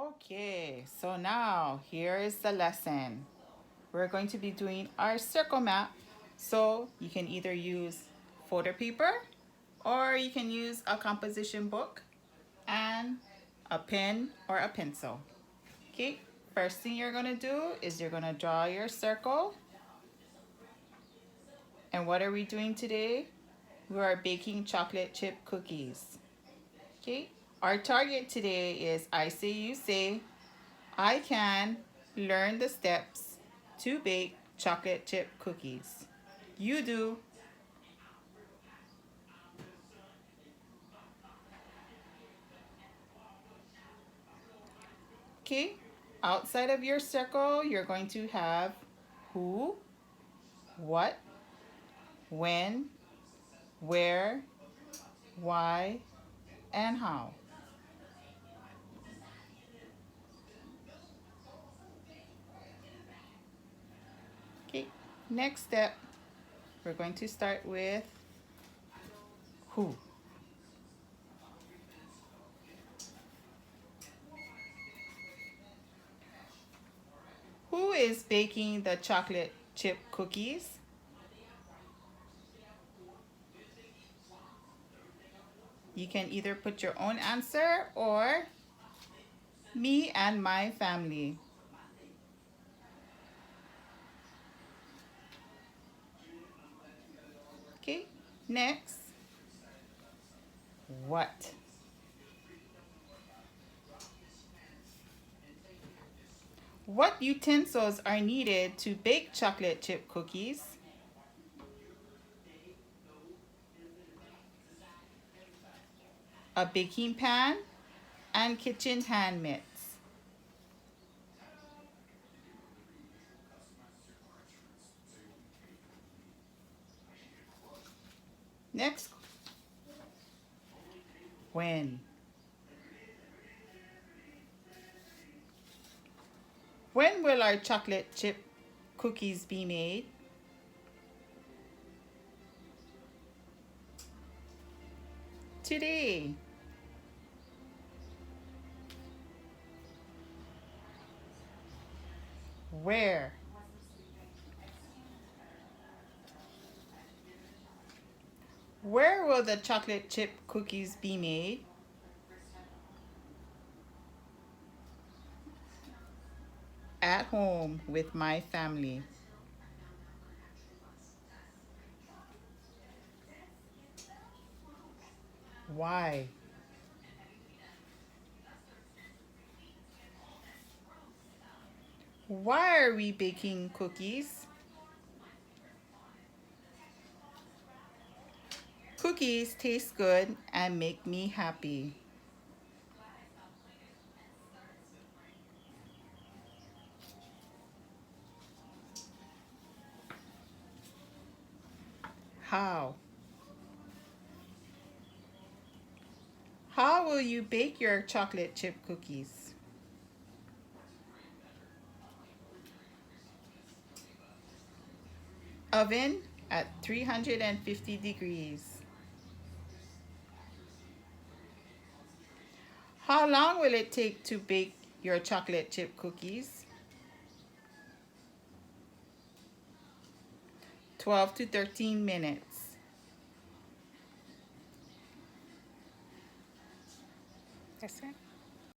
Okay, so now here is the lesson. We're going to be doing our circle map. So you can either use photo paper or you can use a composition book and a pen or a pencil. Okay, first thing you're gonna do is you're gonna draw your circle. And what are we doing today? We are baking chocolate chip cookies. Okay, our target today is I say, you say, I can learn the steps to bake chocolate chip cookies. You do. Okay, outside of your circle, you're going to have who, what, when, where, why, and how. Okay, next step, we're going to start with who. Who is baking the chocolate chip cookies? You can either put your own answer or me and my family. Okay, next, what? What utensils are needed to bake chocolate chip cookies? A baking pan and kitchen hand mitts. Next, when? When will our chocolate chip cookies be made? Today. Where? Where will the chocolate chip cookies be made? At home with my family. Why? Why are we baking cookies? Cookies taste good and make me happy. How? How will you bake your chocolate chip cookies? Oven at 350 degrees. How long will it take to bake your chocolate chip cookies? 12 to 13 minutes. That's it.